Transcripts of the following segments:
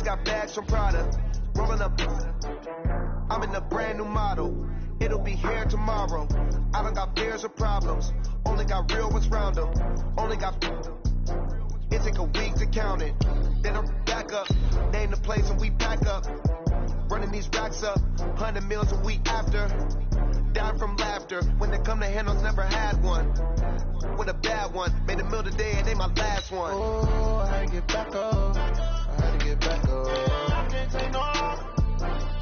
Just got bags from Prada. Rolling up. I'm in a brand new model. It'll be here tomorrow. I don't got fears or problems. Only got real ones round them. Only got. It take a week to count it. Then I'm back up. Name the place and we pack up. Running these racks up. 100 meals a week after. Die from laughter. When they come to handles, never had one. With a bad one. Made a meal today and they my last one. Oh, I had to get back up. I had to get back up. I can't take no.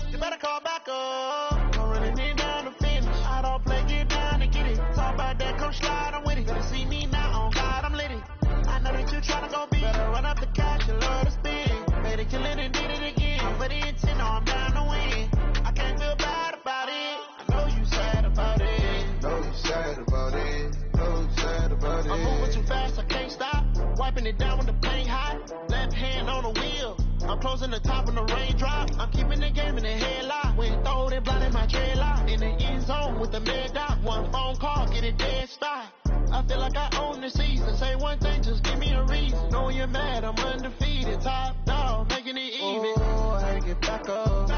You better call back up. I'm running it down to finish. I don't play, get down to get it. Talk about that, come slide, I'm with it. Better see me now, on God, I'm lit it. I know that you tryna go big. Better run up the cash, you love to spin. Better kill it and did it again. I'm for the intent, no, I'm down to win. I can't feel bad about it. I know you sad about it. Know you sad about it. Know you sad about it. I'm moving too fast, I can't stop. Wiping it down with the paint hot. Left hand on the wheel. I'm closing the top on the raindrop. I'm keeping the game in the headlock. When throwed and blinded my dreadlock. In the end zone with the mad dot. One phone call, get it dead stop. I feel like I own the season. Say one thing, just give me a reason. Knowing you're mad, I'm undefeated. Top dog, making it even. Oh, I had to get back up. I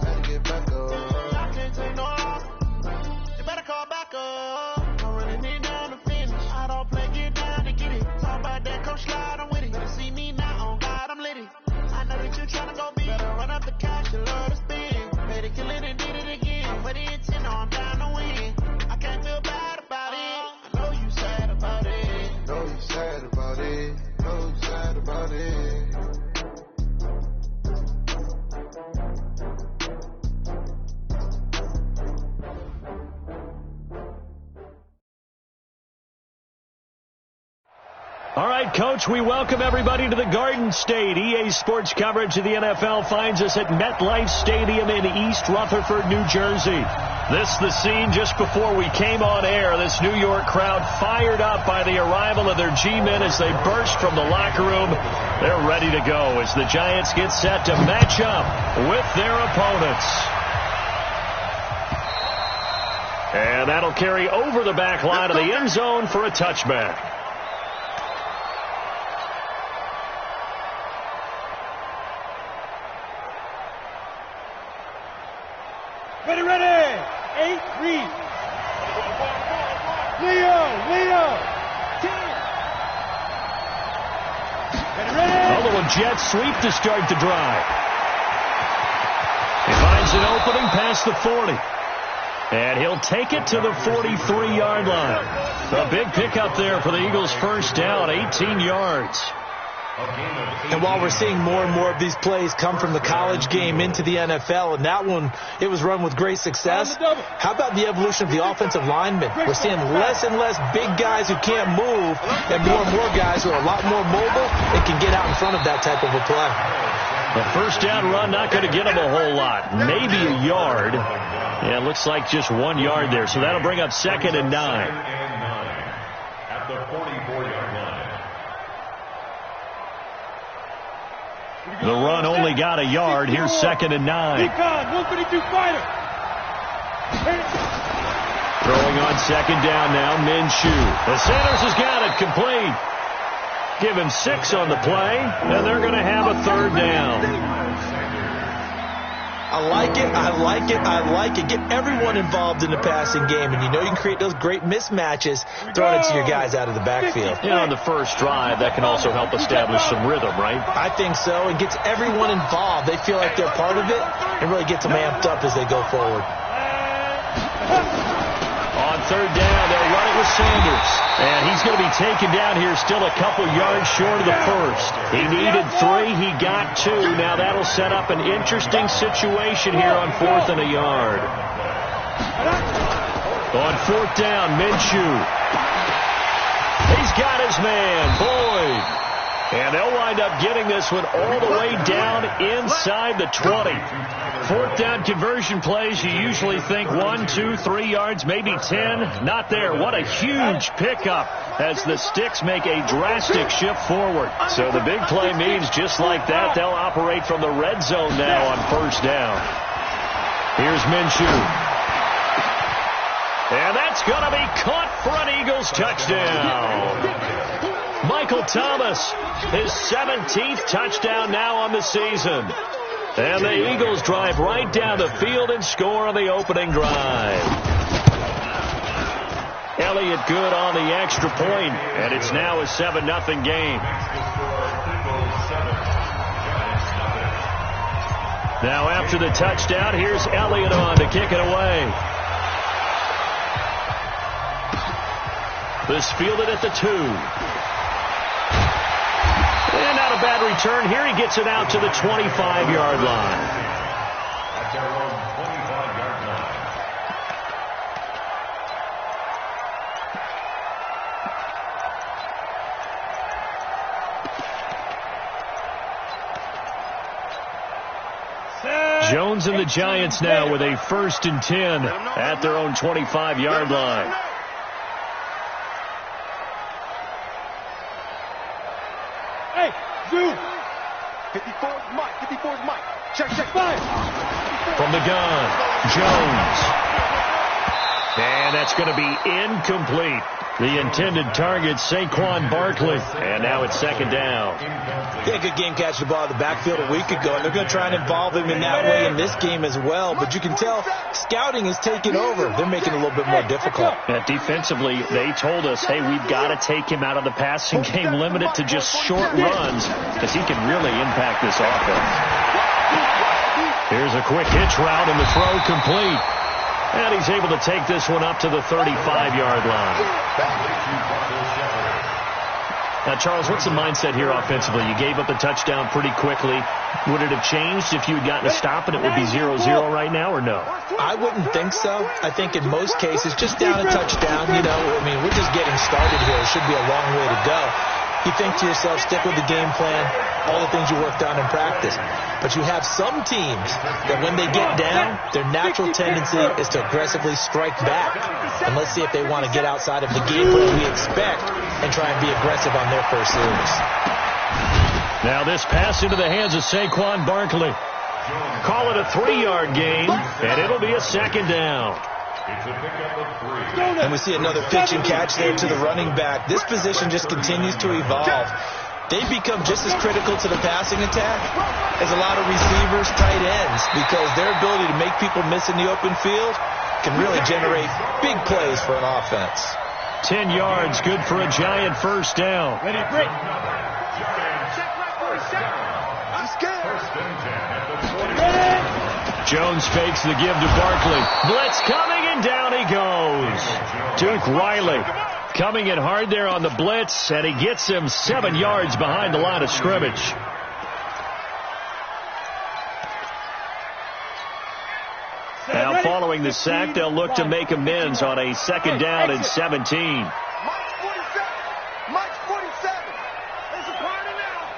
had to get back up. I can't take no. You better call back up. I'm running it down to finish. I don't play, get down to get it. Talk about that, come slide, I'm with it. Better see me now, on God, I'm lit it. I know that you're tryna go big. Better run up the cash, you love to spin. Better kill it and did it again. But the intent, no, I'm down to win. I can't feel bad about it. I know you sad about it. Know you sad about it. Know you sad about it. All right, Coach, we welcome everybody to the Garden State. EA Sports coverage of the NFL finds us at MetLife Stadium in East Rutherford, New Jersey. This the scene just before we came on air. This New York crowd fired up by the arrival of their G-men as they burst from the locker room. They're ready to go as the Giants get set to match up with their opponents. And that'll carry over the back line of the end zone for a touchback. Ready, ready. 8-3. Leo. 10. Ready. A little jet sweep to start the drive. He finds an opening past the 40. And he'll take it to the 43-yard line. A big pickup there for the Eagles' first down, 18 yards. And while we're seeing more and more of these plays come from the college game into the NFL, and that one, it was run with great success, how about the evolution of the offensive linemen? We're seeing less and less big guys who can't move and more guys who are a lot more mobile and can get out in front of that type of a play. The first down run not going to get him a whole lot, maybe a yard. Yeah, it looks like just 1 yard there, so that'll bring up 2nd and 9. At the 44-yard line. The run only got a yard. Here's 2nd and 9. 152 fighter. Throwing on 2nd down now, Minshew. The Sanders has got it complete. Give him 6 on the play, and they're going to have a 3rd down. I like it. Get everyone involved in the passing game, and you know you can create those great mismatches throwing it to your guys out of the backfield. On the first drive, that can also help establish some rhythm, right? I think so. It gets everyone involved. They feel like they're part of it and really gets them amped up as they go forward. On 3rd down, they'll run it with Sanders. And he's going to be taken down here still a couple yards short of the first. He needed 3. He got 2. Now that'll set up an interesting situation here on 4th and a yard. On 4th down, Minshew. He's got his man, Boyd. And they'll wind up getting this one all the way down inside the 20. 4th down conversion plays, you usually think 1, 2, 3 yards, maybe 10. Not there. What a huge pickup as the Sticks make a drastic shift forward. So the big play means just like that, they'll operate from the red zone now on 1st down. Here's Minshew. And that's going to be caught for an Eagles touchdown. Michael Thomas, his 17th touchdown now on the season. And the Eagles drive right down the field and score on the opening drive. Elliott good on the extra point, and it's now a 7-0 game. Now after the touchdown, here's Elliott on to kick it away. This fielded at the 2. And not a bad return here. He gets it out to the 25-yard line. At their own 25-yard line. Jones and the Giants now with a 1st and 10 at their own 25-yard line. Hey, Zoo. 54's Mike. 54's Mike. Check, 5. From the gun, Jones. And that's going to be incomplete. The intended target, Saquon Barkley. And now it's 2nd down. He had a good game catching the ball in the backfield a week ago, and they're going to try and involve him in that way in this game as well. But you can tell scouting is taking over. They're making it a little bit more difficult. Defensively, they told us, hey, we've got to take him out of the passing game, limit it to just short runs, because he can really impact this offense. Here's a quick hitch route, and the throw complete. And he's able to take this one up to the 35-yard line. Now, Charles, what's the mindset here offensively? You gave up a touchdown pretty quickly. Would it have changed if you had gotten a stop and it would be 0-0 right now, or no? I wouldn't think so. I think in most cases, just down a touchdown, we're just getting started here. It should be a long way to go. You think to yourself, stick with the game plan, all the things you worked on in practice. But you have some teams that when they get down, their natural tendency is to aggressively strike back. And let's see if they want to get outside of the game plan we expect and try and be aggressive on their first series. Now this pass into the hands of Saquon Barkley. Call it a 3-yard gain, and it'll be a 2nd down. It's a pickup of 3. And we see another pitch and catch there to the running back. This position just continues to evolve. They become just as critical to the passing attack as a lot of receivers, tight ends, because their ability to make people miss in the open field can really generate big plays for an offense. 10 yards, good for a Giant 1st down. Ready, break. I'm scared. Jones fakes the give to Barkley. Blitz coming, and down he goes. Duke Riley coming in hard there on the blitz, and he gets him 7 yards behind the line of scrimmage. Now following the sack, they'll look to make amends on a 2nd down and 17. Mike's 47. Mike's 47. There's a party now.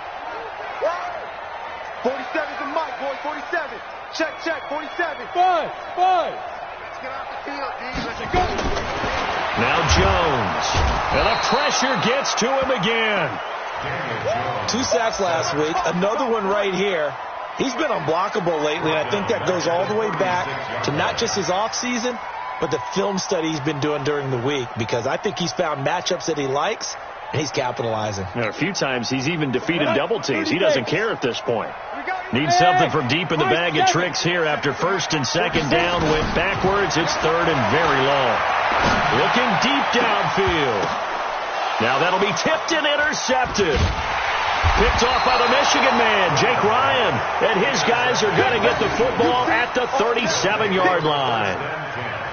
47's a Mike, boy. 47. Check, 47. 5. Let's get off the field, D. Let's go. Now Jones. And the pressure gets to him again. 2 sacks last week. Another one right here. He's been unblockable lately, and I think that goes all the way back to not just his offseason, but the film study he's been doing during the week, because I think he's found matchups that he likes, and he's capitalizing. And a few times he's even defeated double teams. He doesn't care at this point. Needs something from deep in the bag of tricks here after 1st and 2nd down. Went backwards. It's 3rd and very long. Looking deep downfield. Now that'll be tipped and intercepted. Picked off by the Michigan man, Jake Ryan. And his guys are going to get the football at the 37-yard line.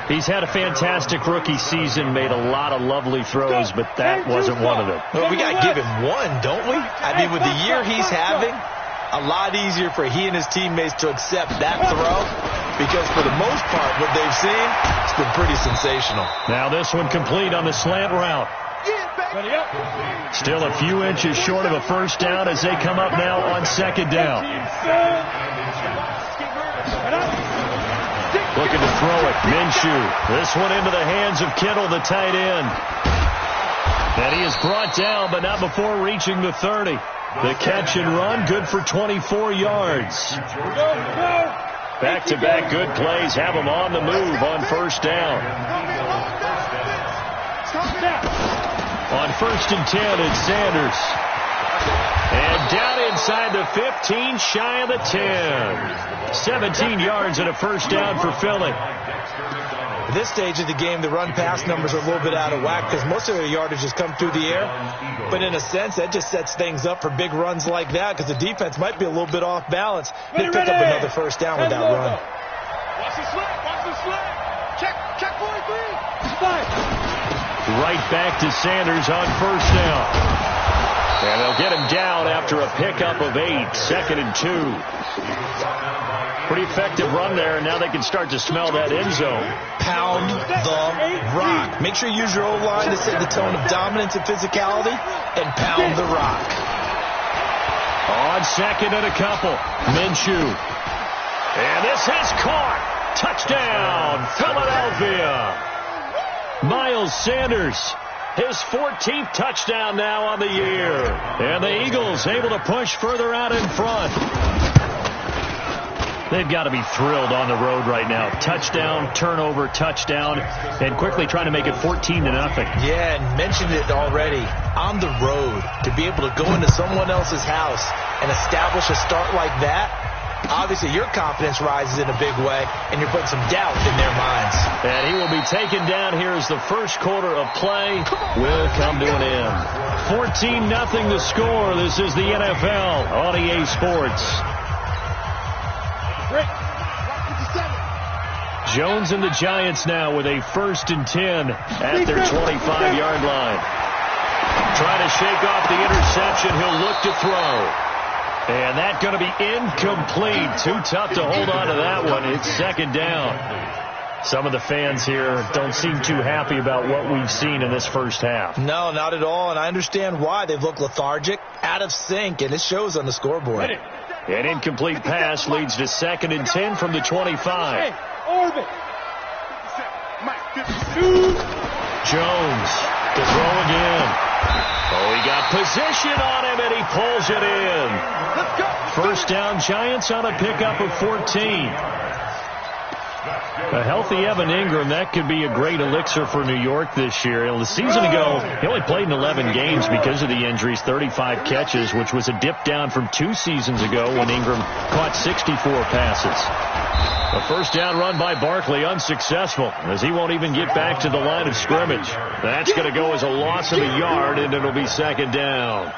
He's had a fantastic rookie season, made a lot of lovely throws, but that wasn't one of them. Well, we got to give him one, don't we? I mean, with the year he's having, a lot easier for he and his teammates to accept that throw, because for the most part, what they've seen, it's been pretty sensational. Now this one complete on the slant route. Still a few inches short of a 1st down as they come up now on 2nd down. Looking to throw it. Minshew. This one into the hands of Kittle, the tight end. And he is brought down, but not before reaching the 30. The catch and run, good for 24 yards. Back-to-back good plays have him on the move on 1st down. On on 1st and 10, it's Sanders. And down inside the 15, shy of the 10. 17 yards and a first down for Philly. At this stage of the game, the run-pass numbers are a little bit out of whack because most of their yardage has come through the air. But in a sense, that just sets things up for big runs like that because the defense might be a little bit off balance. They pick up another first down with that run. Watch the slip. Watch the slip. Check 43. Right back to Sanders on first down. And they'll get him down after a pickup of 8. 2nd and 2. Pretty effective run there, and now they can start to smell that end zone. Pound the rock. Make sure you use your O-line to set the tone of dominance and physicality, and pound the rock. On 2nd and a couple, Minshew. And this has caught. Touchdown, Philadelphia. Miles Sanders, his 14th touchdown now on the year. And the Eagles able to push further out in front. They've got to be thrilled on the road right now. Touchdown, turnover, touchdown, and quickly trying to make it 14-0. Yeah, and mentioned it already. On the road, to be able to go into someone else's house and establish a start like that, obviously your confidence rises in a big way, and you're putting some doubt in their minds. And he will be taken down here as the first quarter of play will come to an end. 14-0 the score. This is the NFL on EA Sports. Jones and the Giants now with a 1st and 10 at their 25-yard line. Trying to shake off the interception. He'll look to throw. And that's going to be incomplete. Too tough to hold on to that one. It's 2nd down. Some of the fans here don't seem too happy about what we've seen in this first half. No, not at all, and I understand why. They've looked lethargic, out of sync, and it shows on the scoreboard. An incomplete pass leads to 2nd and 10 from the 25. Orbit. Jones to throw again. Oh, he got position on him, and he pulls it in. First down, Giants on a pickup of 14. A healthy Evan Ingram, that could be a great elixir for New York this year. The season ago, he only played in 11 games because of the injuries, 35 catches, which was a dip down from 2 seasons ago when Ingram caught 64 passes. A first down run by Barkley, unsuccessful, as he won't even get back to the line of scrimmage. That's going to go as a loss of a yard, and it'll be 2nd down.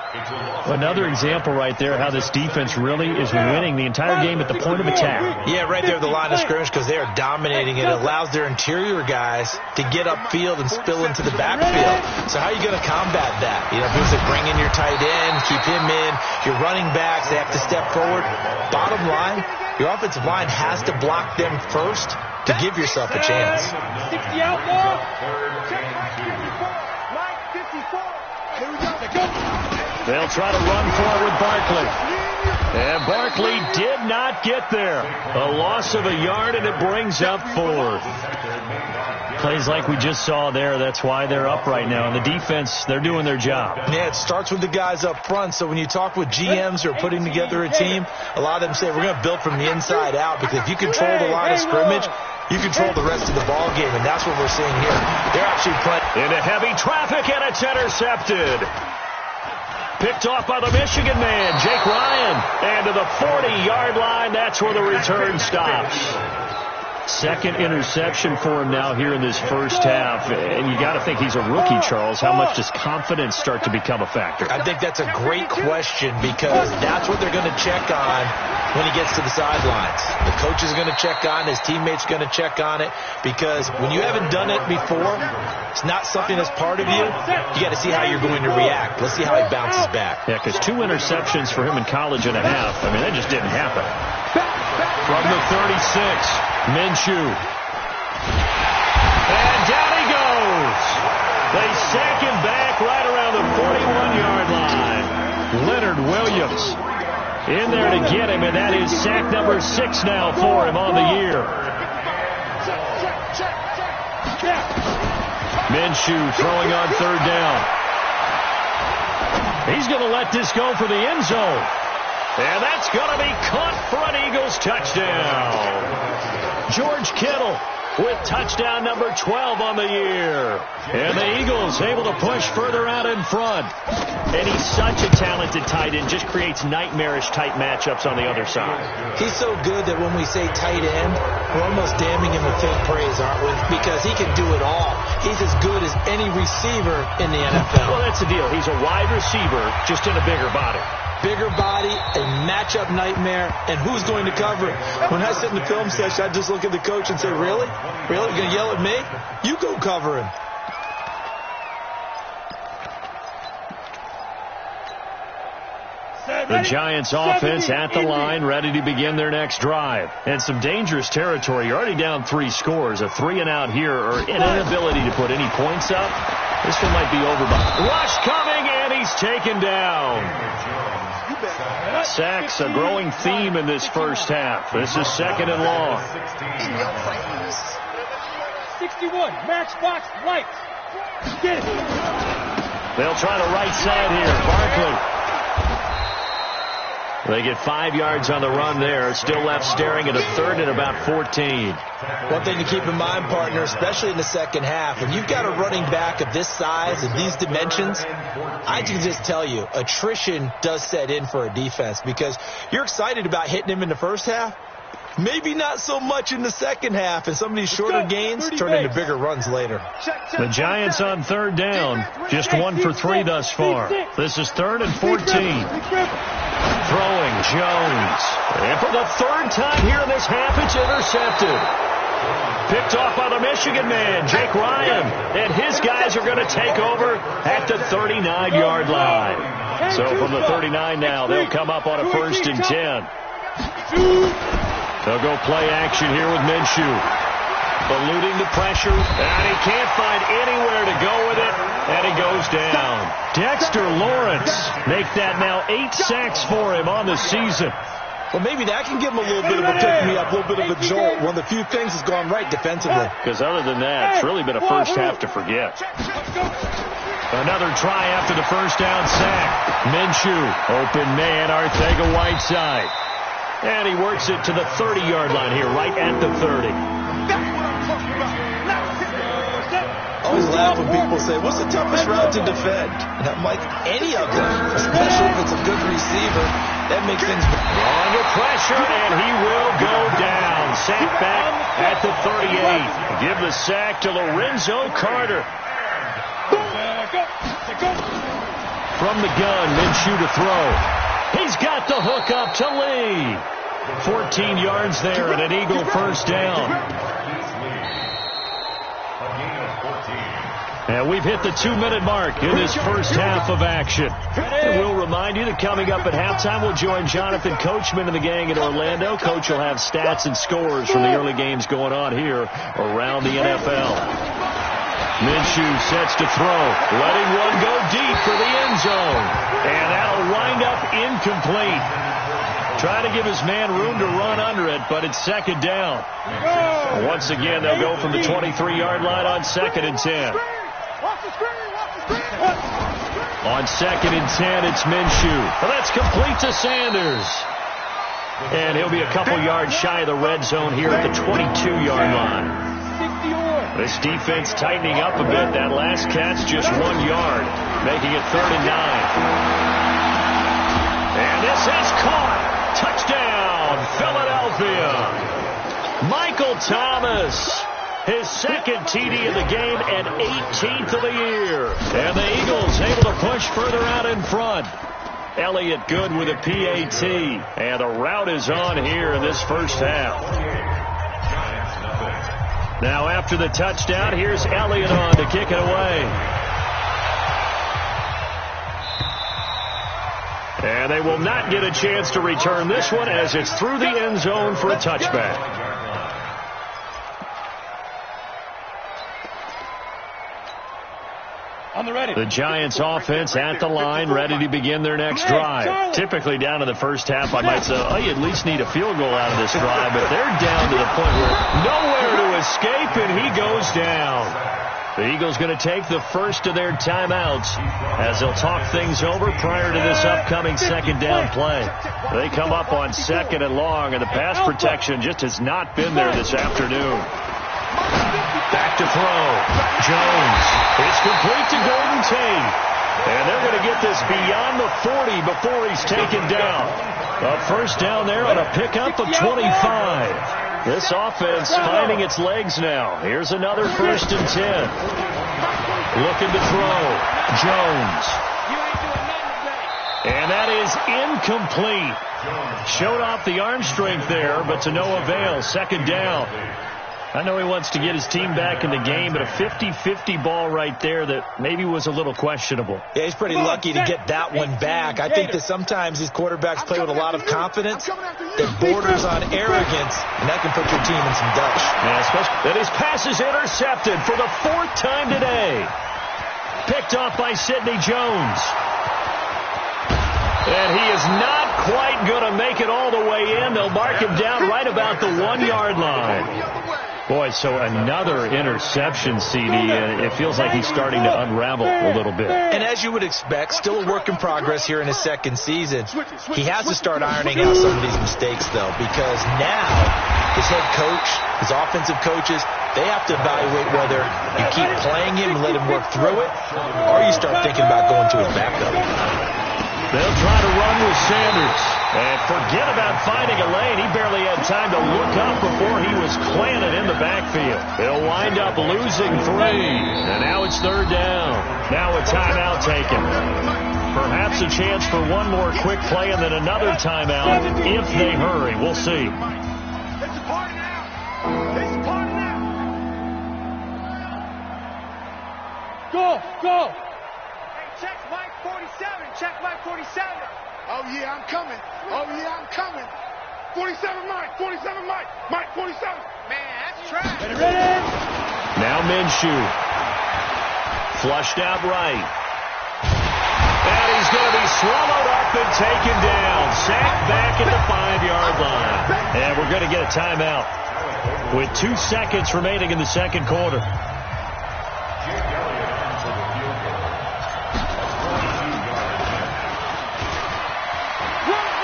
Another example right there how this defense really is winning the entire game at the point of attack. Yeah, right there at the line of scrimmage because they are dominating it. It allows their interior guys to get upfield and spill into the backfield. So how are you going to combat that? You know, if you bring in your tight end, keep him in, your running backs, they have to step forward. Bottom line, your offensive line has to block them first to give yourself a chance. 60 out now. Mike, 54. Here we go. They'll try to run forward Barkley. And Barkley did not get there. A loss of a yard, and it brings up 4th. Plays like we just saw there. That's why they're up right now. And the defense, they're doing their job. Yeah, it starts with the guys up front. So when you talk with GMs who are putting together a team, a lot of them say we're going to build from the inside out because if you control the line of scrimmage, you control the rest of the ball game, and that's what we're seeing here. They're actually playing into heavy traffic, and it's intercepted. Picked off by the Michigan man, Jake Ryan. And to the 40-yard line, that's where the return stops. 2nd interception for him now here in this first half. And you got to think he's a rookie, Charles. How much does confidence start to become a factor? I think that's a great question because that's what they're going to check on when he gets to the sidelines. The coach is going to check on, his teammates going to check on it because when you haven't done it before, it's not something that's part of you. You got to see how you're going to react. Let's see how he bounces back. Yeah, because 2 interceptions for him in college and a half. I mean, that just didn't happen. From the 36, Minshew. And down he goes. They sack him back right around the 41-yard line. Leonard Williams in there to get him, and that is sack number 6 now for him on the year. Minshew throwing on 3rd down. He's going to let this go for the end zone. And that's going to be caught for an Eagles touchdown. George Kittle with touchdown number 12 on the year. And the Eagles able to push further out in front. And he's such a talented tight end, just creates nightmarish-type matchups on the other side. He's so good that when we say tight end, we're almost damning him with faint praise, aren't we? Because he can do it all. He's as good as any receiver in the NFL. Well, that's the deal. He's a wide receiver, just in a bigger body. Bigger body, a matchup nightmare, and who's going to cover him? When I sit in the film session, I just look at the coach and say, really? Really? You're going to yell at me? You go cover him. The Giants offense at the line, ready to begin their next drive. And some dangerous territory. You're already down 3 scores. A 3-and-out here, or an inability to put any points up. This one might be over by. Rush coming, and he's taken down. Sacks, a growing theme in this first half. This is 2nd and long. 61, matchbox, lights. Get it. They'll try the right side here. Barkley. They get 5 yards on the run there. Still left staring at a 3rd and about 14. One thing to keep in mind, partner, especially in the second half, when you've got a running back of this size and these dimensions, I can just tell you, attrition does set in for a defense because you're excited about hitting him in the first half. Maybe not so much in the second half, and some of these shorter gains turn into bigger runs later. The Giants on 3rd down, just 1 for 3 thus far. This is 3rd and 14. Throwing Jones. And for the 3rd time here in this half, it's intercepted. Picked off by the Michigan man, Jake Ryan. And his guys are going to take over at the 39-yard line. So from the 39 now, they'll come up on a 1st and 10. They'll go play action here with Minshew. Eluding the pressure, and he can't find anywhere to go with it, and he goes down. Dexter Lawrence make that now 8 sacks for him on the season. Well, maybe that can give him a little bit of a pick-me-up, a little bit of a jolt. One of the few things that's gone right defensively. Because other than that, it's really been a first half to forget. Another try after the first down sack. Minshew, open man, Arcega-Whiteside. And he works it to the 30-yard line here, right at the 30. I always laugh when people say, what's the toughest route to defend? And I'm like, any of them, especially if it's a good receiver. That makes things under pressure, and he will go down. Sack back at the 38. Give the sack to Lorenzo Carter. From the gun, Minshew to throw. He's got the hook up to Lee. 14 yards there and an Eagle first down. And we've hit the 2-minute mark in this first half of action. And we'll remind you that coming up at halftime, we'll join Jonathan Coachman and the gang in Orlando. Coach will have stats and scores from the early games going on here around the NFL. Minshew sets to throw, letting one go deep for the end zone. And that'll wind up incomplete. Trying to give his man room to run under it, but it's 2nd down. Once again, they'll go from the 23-yard line on 2nd and 10. On 2nd and 10, it's Minshew. Well, that's complete to Sanders. And he'll be a couple yards shy of the red zone here at the 22-yard line. This defense tightening up a bit. That last catch just 1 yard, making it 3rd and 9. And this is caught. Touchdown, Philadelphia. Michael Thomas, his 2nd TD of the game and 18th of the year. And the Eagles able to push further out in front. Elliott good with a PAT. And the route is on here in this first half. Now after the touchdown, here's Elliott on to kick it away. And they will not get a chance to return this one as it's through the end zone for a touchback. The Giants offense at the line, ready to begin their next drive. Typically down in the first half, I might say, oh, you at least need a field goal out of this drive, but they're down to the point where nowhere to escape, and he goes down. The Eagles going to take the first of their timeouts as they'll talk things over prior to this upcoming 2nd down play. They come up on 2nd and long, and the pass protection just has not been there this afternoon. Back to throw. Jones. It's complete to Golden Tate. And they're going to get this beyond the 40 before he's taken down. A first down there on a pickup of 25. This offense finding its legs now. Here's another 1st and 10. Looking to throw. Jones. And that is incomplete. Showed off the arm strength there, but to no avail. 2nd down. I know he wants to get his team back in the game, but a 50-50 ball right there that maybe was a little questionable. Yeah, he's pretty lucky to get that one back. I think that sometimes these quarterbacks play with a lot of confidence that borders on arrogance, and that can put your team in some dutch. Yeah, especially that his pass is intercepted for the 4th time today. Picked off by Sidney Jones. And he is not quite going to make it all the way in. They'll mark him down right about the 1-yard line. Boy, so another interception, CD. It feels like he's starting to unravel a little bit. And as you would expect, still a work in progress here in his 2nd season. He has to start ironing out some of these mistakes, though, because now his head coach, his offensive coaches, they have to evaluate whether you keep playing him and let him work through it, or you start thinking about going to his backup. They'll try to run with Sanders. And forget about finding a lane. He barely had time to look up before he was planted in the backfield. They'll wind up losing 3. And now it's 3rd down. Now a timeout taken. Perhaps a chance for one more quick play and then another timeout if they hurry. We'll see. It's a party now. It's a party now. Go. Hey, check Mike 47. Check Mike 47. Oh, yeah, I'm coming. 47 Mike. 47 Mike. Mike 47. Man, that's trash. Ready? Now Minshew. Flushed out right. And he's going to be swallowed up and taken down. Sacked back at the 5-yard line. And we're going to get a timeout with 2 seconds remaining in the 2nd quarter.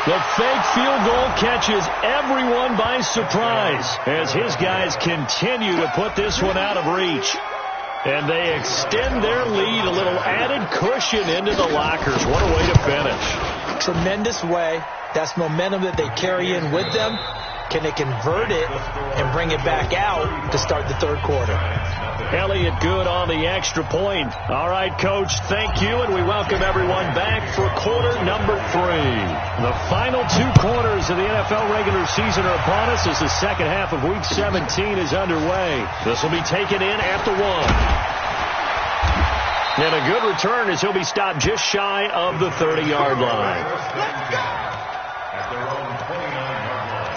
The fake field goal catches everyone by surprise as his guys continue to put this one out of reach. And they extend their lead, a little added cushion into the lockers. What a way to finish. Tremendous way. That's momentum that they carry in with them. Can they convert it and bring it back out to start the 3rd quarter? Elliott good on the extra point. All right, Coach, thank you, and we welcome everyone back for quarter number 3. The final 2 quarters of the NFL regular season are upon us as the 2nd half of Week 17 is underway. This will be taken in at the 1. And a good return as he'll be stopped just shy of the 30-yard line. Let's go! At their own 29-yard line.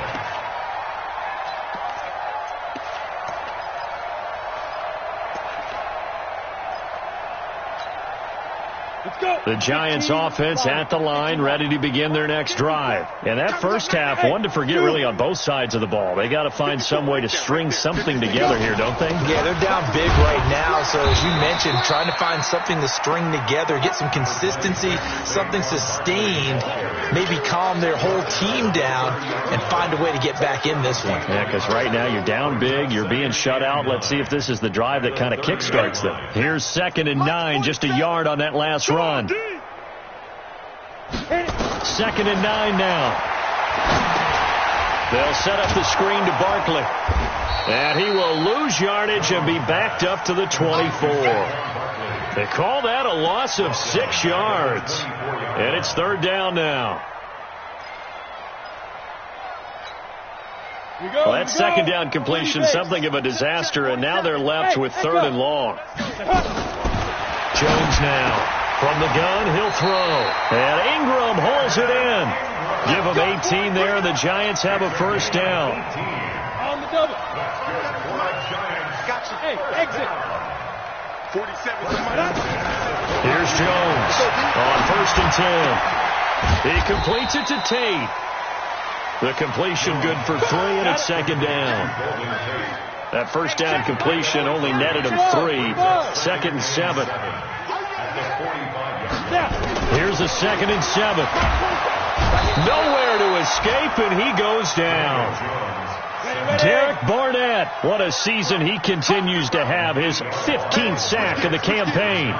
The Giants offense at the line, ready to begin their next drive. And that first half, one to forget really on both sides of the ball. They got to find some way to string something together here, don't they? Yeah, they're down big right now. So as you mentioned, trying to find something to string together, get some consistency, something sustained, maybe calm their whole team down and find a way to get back in this one. Yeah, because right now you're down big, you're being shut out. Let's see if this is the drive that kind of kickstarts them. Here's 2nd and 9, just a yard on that last run. 2nd and 9 now. They'll set up the screen to Barkley. And he will lose yardage and be backed up to the 24. They call that a loss of 6 yards. And it's 3rd down now. Well, that 2nd down completion, something of a disaster, and now they're left with 3rd and long. Jones now. From the gun, he'll throw. And Ingram holds it in. Give him 18 there, and the Giants have a first down. On the double. Gotcha. Hey, exit. 47. Here's Jones on 1st and 10. He completes it to Tate. The completion good for 3, and it's 2nd down. That first down completion only netted him 3. 2nd and 7. Here's a 2nd and 7. Nowhere to escape, and he goes down. Derek Barnett, what a season he continues to have. His 15th sack of the campaign.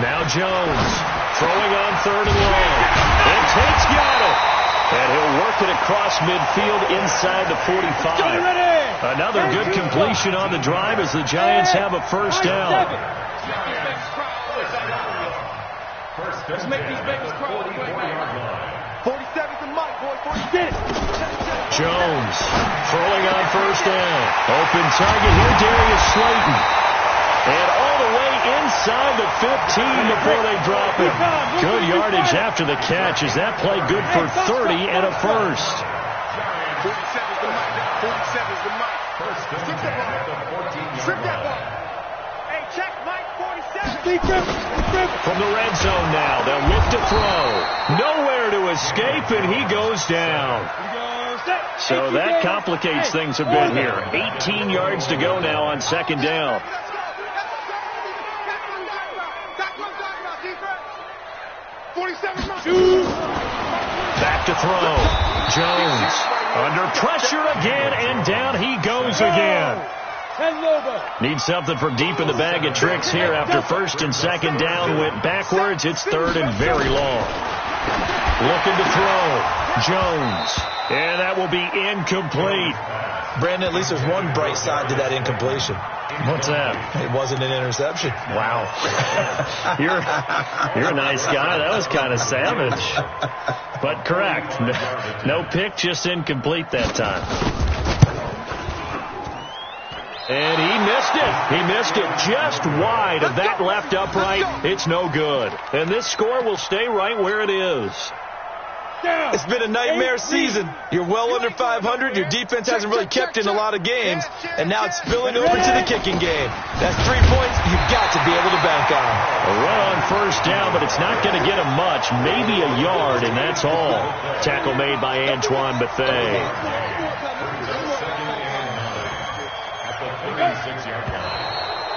Now Jones throwing on 3rd and long. And Tate's got it. And he'll work it across midfield inside the 45. Another good completion on the drive as the Giants have a first down. Let's make these babies cry. 47's the mic, boy. 47. Jones throwing on first down. Open target here, Darius Slayton. And all the way inside the 15 before they drop it. Good yardage after the catch. Is that play good for 30 and a first? 47's the mic. 47's the mic. Strip that ball. Strip that ball. Hey, check Mike 47. From the red zone now, they'll look to throw. Nowhere to escape, and he goes down. So that complicates things a bit here. 18 yards to go now on 2nd down. Back to throw. Jones under pressure again, and down he goes again. Needs something from deep in the bag of tricks here after 1st and 2nd down. Went backwards. It's 3rd and very long. Looking to throw. Jones. And that will be incomplete. Brandon, at least there's one bright side to that incompletion. What's that? It wasn't an interception. Wow. You're a nice guy. That was kind of savage. But correct. No pick, just incomplete that time. And he missed it. He missed it just wide of that left upright. It's no good. And this score will stay right where it is. It's been a nightmare season. You're well under 500. Your defense hasn't really kept in a lot of games. And now it's spilling over to the kicking game. That's 3 points you've got to be able to bank on. A run on first down, but it's not going to get him much. Maybe a yard, and that's all. Tackle made by Antoine Bethea.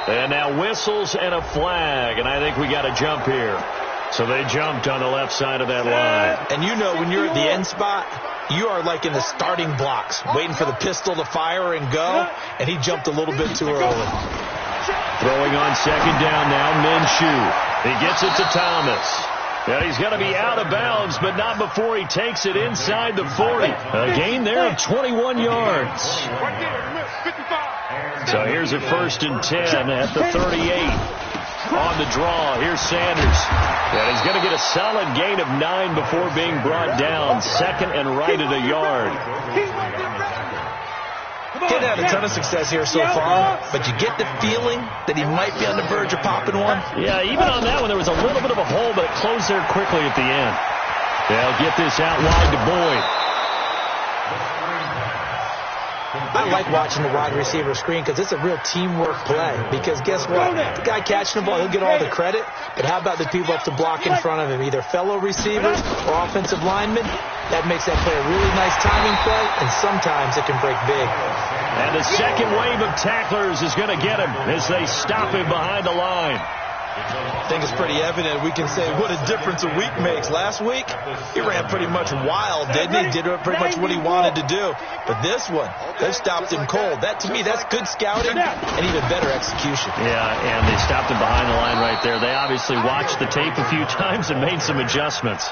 And now whistles and a flag, and I think we got a jump here. So they jumped on the left side of that line. And you know when you're at the end spot, you are like in the starting blocks, waiting for the pistol to fire and go, and he jumped a little bit too early. Throwing on 2nd down now, Minshew. He gets it to Thomas. And he's going to be out of bounds, but not before he takes it inside the 40. A gain there of 21 yards. So here's a 1st and 10 at the 38. On the draw, here's Sanders. And he's going to get a solid gain of 9 before being brought down. 2nd and right at a yard. Didn't have a ton of success here so far, but you get the feeling that he might be on the verge of popping one. Yeah, even on that one, there was a little bit of a hole, but it closed there quickly at the end. They'll get this out wide to Boyd. I like watching the wide receiver screen because it's a real teamwork play. Because guess what? The guy catching the ball, he'll get all the credit. But how about the people up to block in front of him, either fellow receivers or offensive linemen? That makes that play a really nice timing play, and sometimes it can break big. And the second wave of tacklers is going to get him as they stop him behind the line. I think it's pretty evident. We can say what a difference a week makes. Last week, he ran pretty much wild, didn't he? Did pretty much what he wanted to do. But this one, they stopped him cold. That, to me, that's good scouting and even better execution. Yeah, and they stopped him behind the line right there. They obviously watched the tape a few times and made some adjustments.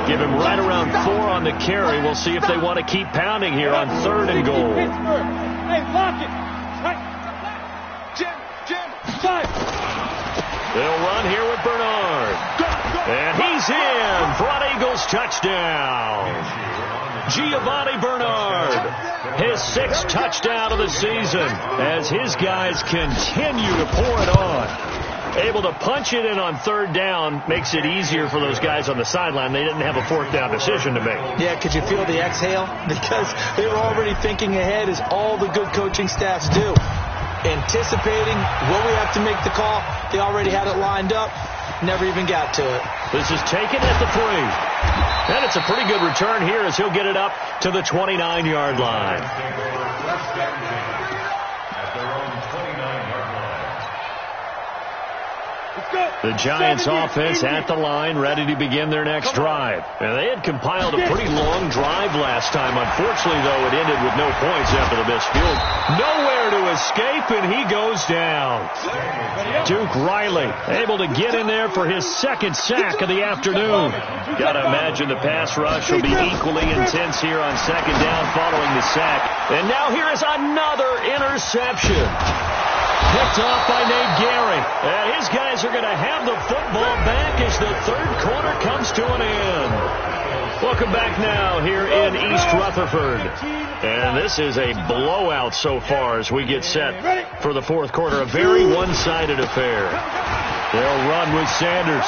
Give him right around 4 on the carry. We'll see if they want to keep pounding here on 3rd and goal. Hey, lock it. Jim. They'll run here with Bernard. And he's in. Front Eagles touchdown. Giovanni Bernard. His 6th touchdown of the season as his guys continue to pour it on. Able to punch it in on 3rd down makes it easier for those guys on the sideline. They didn't have a 4th down decision to make. Yeah, could you feel the exhale? Because they were already thinking ahead, as all the good coaching staffs do. Anticipating when we have to make the call. They already had it lined up. Never even got to it. This is taken at the 3. And it's a pretty good return here as he'll get it up to the 29-yard line. The Giants offense at the line, ready to begin their next drive. And they had compiled a pretty long drive last time. Unfortunately, though, it ended with no points after the missed field. Nowhere to escape, and he goes down. Duke Riley able to get in there for his second sack of the afternoon. Got to imagine the pass rush will be equally intense here on second down following the sack. And now here is another interception. Picked off by Nate Gehring. And his guys are going to have the football back as the third quarter comes to an end. Welcome back now here in East Rutherford. And this is a blowout so far as we get set for the fourth quarter. A very one-sided affair. They'll run with Sanders.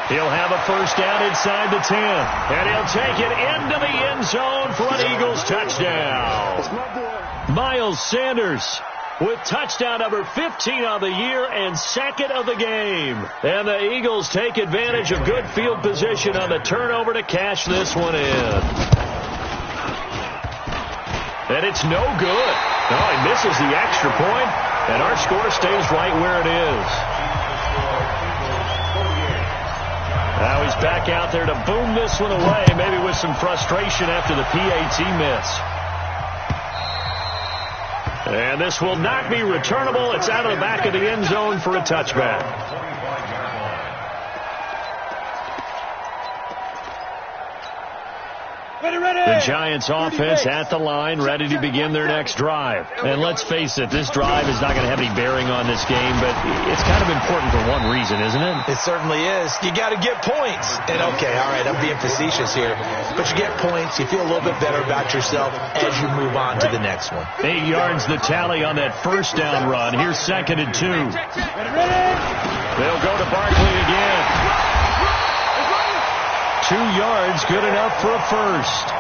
He'll have a first down inside the 10. And he'll take it into the end zone for an Eagles touchdown. Miles Sanders with touchdown number 15 of the year and second of the game. And the Eagles take advantage of good field position on the turnover to cash this one in. And it's no good. No, he misses the extra point, and our score stays right where it is. Now he's back out there to boom this one away, maybe with some frustration after the PAT miss. And this will not be returnable. It's out of the back of the end zone for a touchback. The Giants offense at the line, ready to begin their next drive. And let's face it, this drive is not going to have any bearing on this game, but it's kind of important for one reason, isn't it? It certainly is. You got to get points. And okay, all right, I'm being facetious here, but you get points, you feel a little bit better about yourself as you move on to the next one. 8 yards the tally on that first down run. Here's 2nd and 2. They'll go to Barkley again. 2 yards, good enough for a first.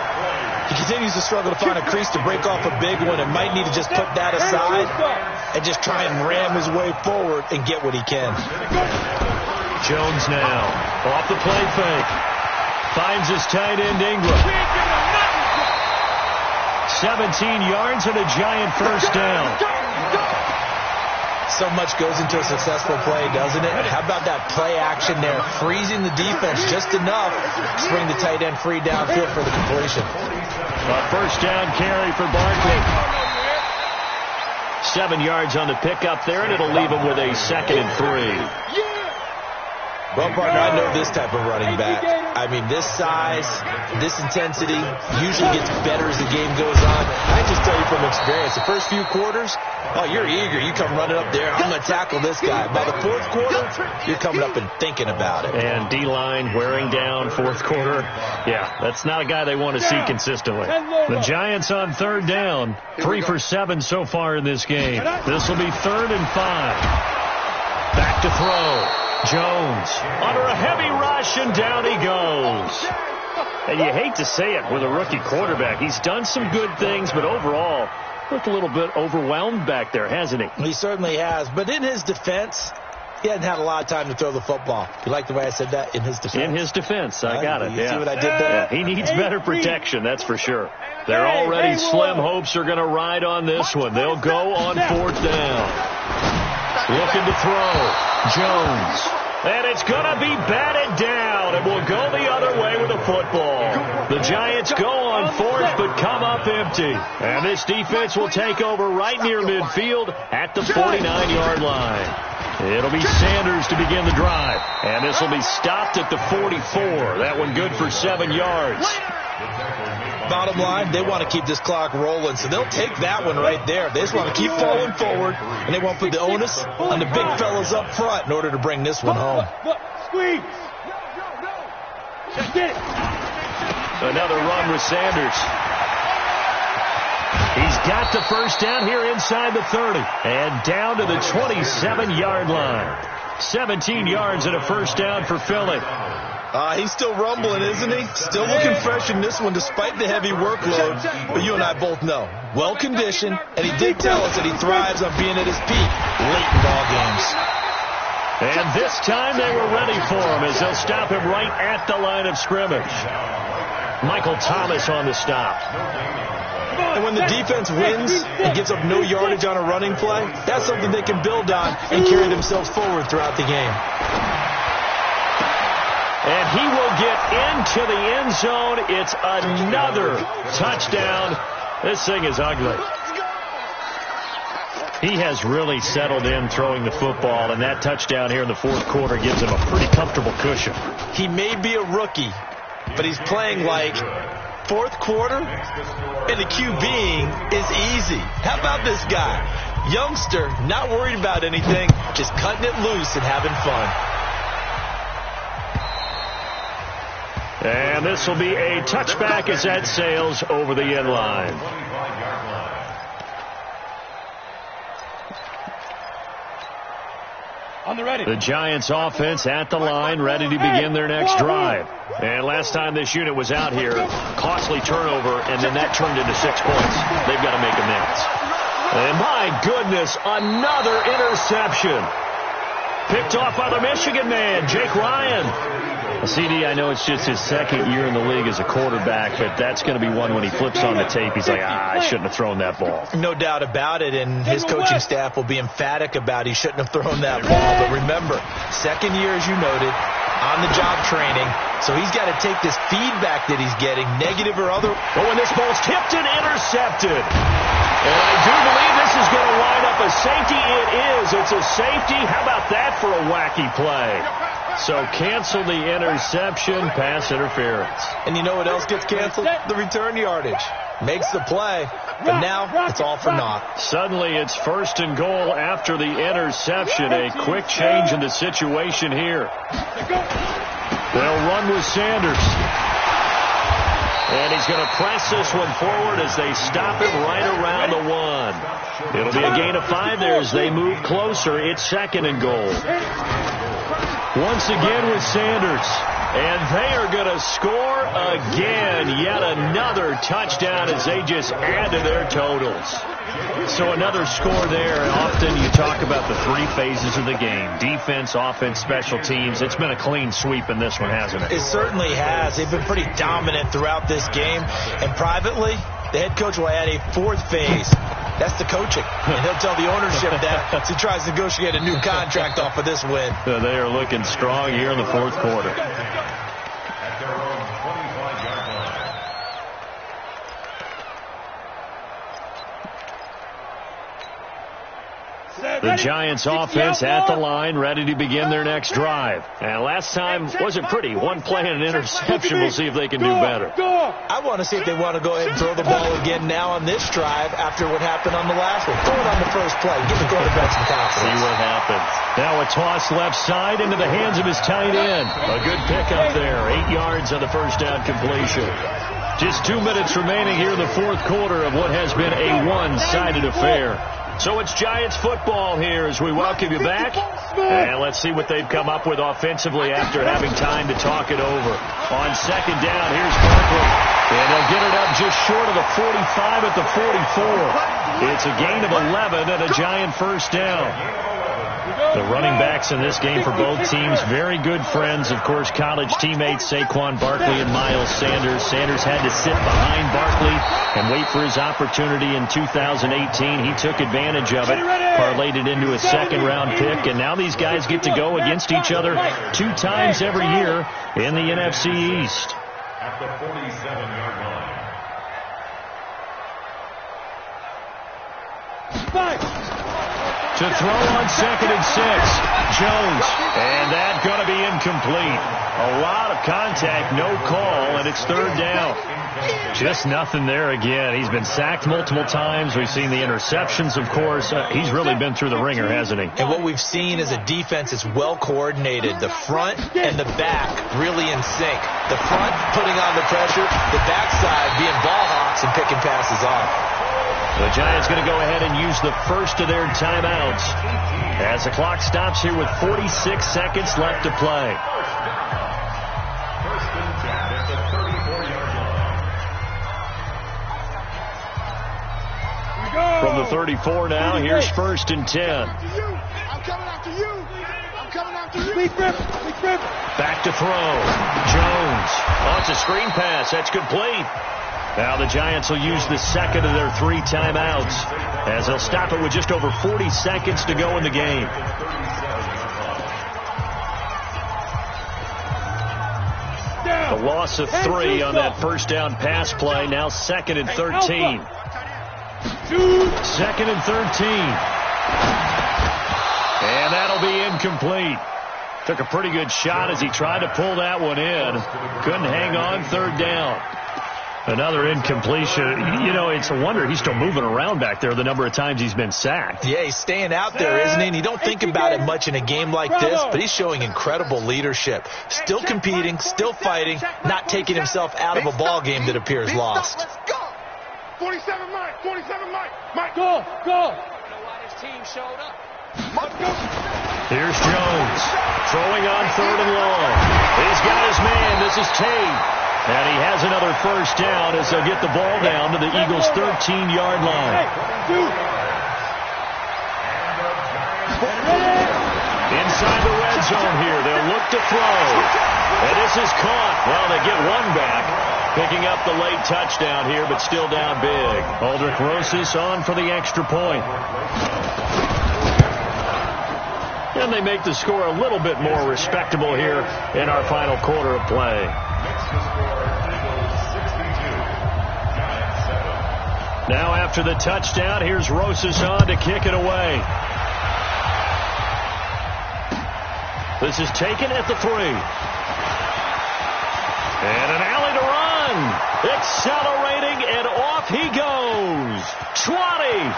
He continues to struggle to find a crease to break off a big one and might need to just put that aside and just try and ram his way forward and get what he can. Jones now off the play fake. Finds his tight end Ingram. 17 yards and a Giant first down. So much goes into a successful play, doesn't it? How about that play action there? Freezing the defense just enough to bring the tight end free downfield for the completion. A first down carry for Barkley. 7 yards on the pickup there, and it'll leave him with a 2nd and 3. Well, partner, I know this type of running back. I mean, this size, this intensity usually gets better as the game goes on. I just tell you from experience, the first few quarters, oh, you're eager. You come running up there. I'm going to tackle this guy. By the fourth quarter, you're coming up and thinking about it. And D-line wearing down fourth quarter. Yeah, that's not a guy they want to see consistently. The Giants on third down. 3 for 7 so far in this game. This will be 3rd and 5. Back to throw. Jones under a heavy rush, and down he goes. And you hate to say it with a rookie quarterback. He's done some good things, but overall, looked a little bit overwhelmed back there, hasn't he? He certainly has. But in his defense, he hadn't had a lot of time to throw the football. You like the way I said that? In his defense? In his defense. I got it. You see what I did there? Yeah, he needs better protection, that's for sure. They're already slim hopes are going to ride on this one. They'll go on 4th down. Looking to throw. Jones. And it's going to be batted down, and we'll go the other way with the football. The Giants go on 4th, but come up empty. And this defense will take over right near midfield at the 49-yard line. It'll be Sanders to begin the drive. And this will be stopped at the 44. That one good for 7 yards. Bottom line, they want to keep this clock rolling, so they'll take that one right there. They just want to keep falling forward, and they want to put the onus on the big fellas up front in order to bring this one home. Squeeze. Another run with Sanders. He's got the first down here inside the 30 and down to the 27-yard line. 17 yards and a first down for Philly. He's still rumbling, isn't he? Still looking fresh in this one despite the heavy workload. But you and I both know, well-conditioned, and he did tell us that he thrives on being at his peak late in ball games. And this time they were ready for him as they'll stop him right at the line of scrimmage. Michael Thomas on the stop. And when the defense wins and gives up no yardage on a running play, that's something they can build on and carry themselves forward throughout the game. And he will get into the end zone. It's another touchdown. This thing is ugly. He has really settled in throwing the football, and that touchdown here in the fourth quarter gives him a pretty comfortable cushion. He may be a rookie, but he's playing like fourth quarter, and the QBing is easy. How about this guy? Youngster, not worried about anything, just cutting it loose and having fun. And this will be a touchback as that sails over the end line. The Giants offense at the line, ready to begin their next drive. And last time this unit was out here, costly turnover, and then that turned into 6 points. They've got to make amends. And my goodness, another interception. Picked off by the Michigan man, Jake Ryan. CD, I know it's just his second year in the league as a quarterback, but that's going to be one when he flips on the tape. He's like, I shouldn't have thrown that ball. No doubt about it, and his coaching staff will be emphatic about he shouldn't have thrown that ball. But remember, second year, as you noted, on-the-job training, so he's got to take this feedback that he's getting, negative or other. Oh, and this ball's tipped and intercepted. And I do believe this is going to wind up a safety. It is. It's a safety. How about that for a wacky play? So cancel the interception, pass interference. And you know what else gets canceled? The return yardage. Makes the play, but now it's all for naught. Suddenly it's first and goal after the interception. A quick change in the situation here. They'll run with Sanders. And he's going to press this one forward as they stop him right around the 1. It'll be a gain of 5 there as they move closer. It's second and goal. Once again with Sanders. And they are going to score again. Yet another touchdown as they just add to their totals. So another score there. Often you talk about the 3 phases of the game. Defense, offense, special teams. It's been a clean sweep in this one, hasn't it? It certainly has. They've been pretty dominant throughout this game. And privately, the head coach will add a 4th phase. That's the coaching. And he'll tell the ownership that as he tries to negotiate a new contract off of this win. They are looking strong here in the fourth quarter. At their own 25-yard line. The Giants offense at the line, ready to begin their next drive. And last time wasn't pretty. One play and an interception. We'll see if they can do better. I want to see if they want to go ahead and throw the ball again now on this drive after what happened on the last one. Throw it on the first play. Give the quarterback some confidence. See what happens. Now a toss left side into the hands of his tight end. A good pickup there. 8 yards on the first down completion. Just 2 minutes remaining here in the fourth quarter of what has been a one-sided affair. So it's Giants football here as we welcome you back. And let's see what they've come up with offensively after having time to talk it over. On second down, here's Barkley. And they'll get it up just short of the 45 at the 44. It's a gain of 11 and a Giant first down. The running backs in this game for both teams, very good friends. Of course, college teammates Saquon Barkley and Miles Sanders. Sanders had to sit behind Barkley and wait for his opportunity in 2018. He took advantage of it, parlayed it into a second-round pick, and now these guys get to go against each other 2 times every year in the NFC East. At the 47-yard line. To throw on second and 6, Jones, and that's going to be incomplete. A lot of contact, no call, and it's third down. Just nothing there again. He's been sacked multiple times. We've seen the interceptions, of course. He's really been through the ringer, hasn't he? And what we've seen is a defense that's well coordinated. The front and the back really in sync. The front putting on the pressure, the backside being ball hawks and picking passes off. The Giants going to go ahead and use the first of their timeouts as the clock stops here with 46 seconds left to play. First and 10 at the 34-yard line. From the 34 now, here's first and 10. I'm coming after you. I'm coming after you. Big rip. Back to throw. Jones. Oh, it's a screen pass. That's complete. Now the Giants will use the second of their 3 timeouts as they'll stop it with just over 40 seconds to go in the game. A loss of 3 on that first down pass play. Now 2nd and 13. 2nd and 13. And that'll be incomplete. Took a pretty good shot as he tried to pull that one in. Couldn't hang on, 3rd down. Another incompletion. You know, it's a wonder he's still moving around back there the number of times he's been sacked. Yeah, he's staying out there, isn't he? And you don't think about it much in a game like this, but he's showing incredible leadership. Still competing, still fighting, not taking himself out of a ball game that appears lost. Let's go. 47 Mike. 47 Mike. Mike, go. Go. His team showed up. Let's go. Here's Jones throwing on 3rd and long. He's got his man. This is Tate. And he has another first down as they'll get the ball down to the Eagles' 13-yard line. Inside the red zone here. They'll look to throw. And this is caught. Well, they get one back. Picking up the late touchdown here, but still down big. Aldrich Rosas on for the extra point. And they make the score a little bit more respectable here in our final quarter of play. Now after the touchdown, here's Rosas on to kick it away. This is taken at the 3. And an alley to run. Accelerating, and off he goes. 20.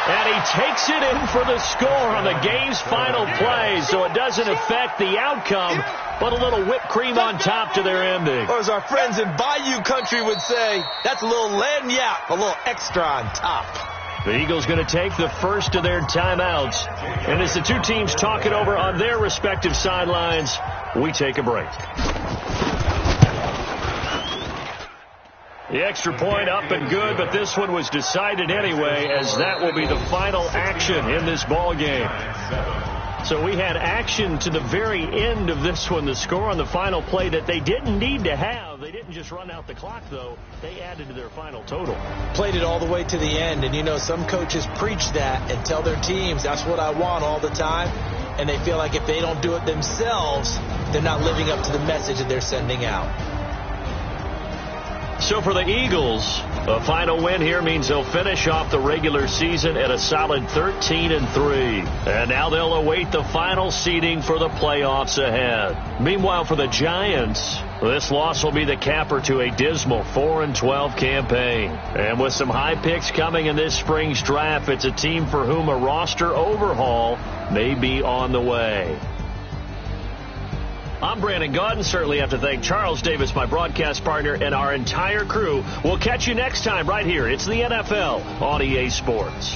And he takes it in for the score on the game's final play, so it doesn't affect the outcome, but a little whipped cream on top to their ending. Or as our friends in Bayou Country would say, that's a little lagniappe, a little extra on top. The Eagles going to take the first of their timeouts. And as the two teams talk it over on their respective sidelines, we take a break. The extra point up and good, but this one was decided anyway, as that will be the final action in this ball game. So we had action to the very end of this one, the score on the final play that they didn't need to have. They didn't just run out the clock, though. They added to their final total. Played it all the way to the end, and you know, some coaches preach that and tell their teams, that's what I want all the time, and they feel like if they don't do it themselves, they're not living up to the message that they're sending out. So for the Eagles, a final win here means they'll finish off the regular season at a solid 13-3. And now they'll await the final seeding for the playoffs ahead. Meanwhile, for the Giants, this loss will be the capper to a dismal 4-12 campaign. And with some high picks coming in this spring's draft, it's a team for whom a roster overhaul may be on the way. I'm Brandon Gaudin. Certainly have to thank Charles Davis, my broadcast partner, and our entire crew. We'll catch you next time right here. It's the NFL on EA Sports.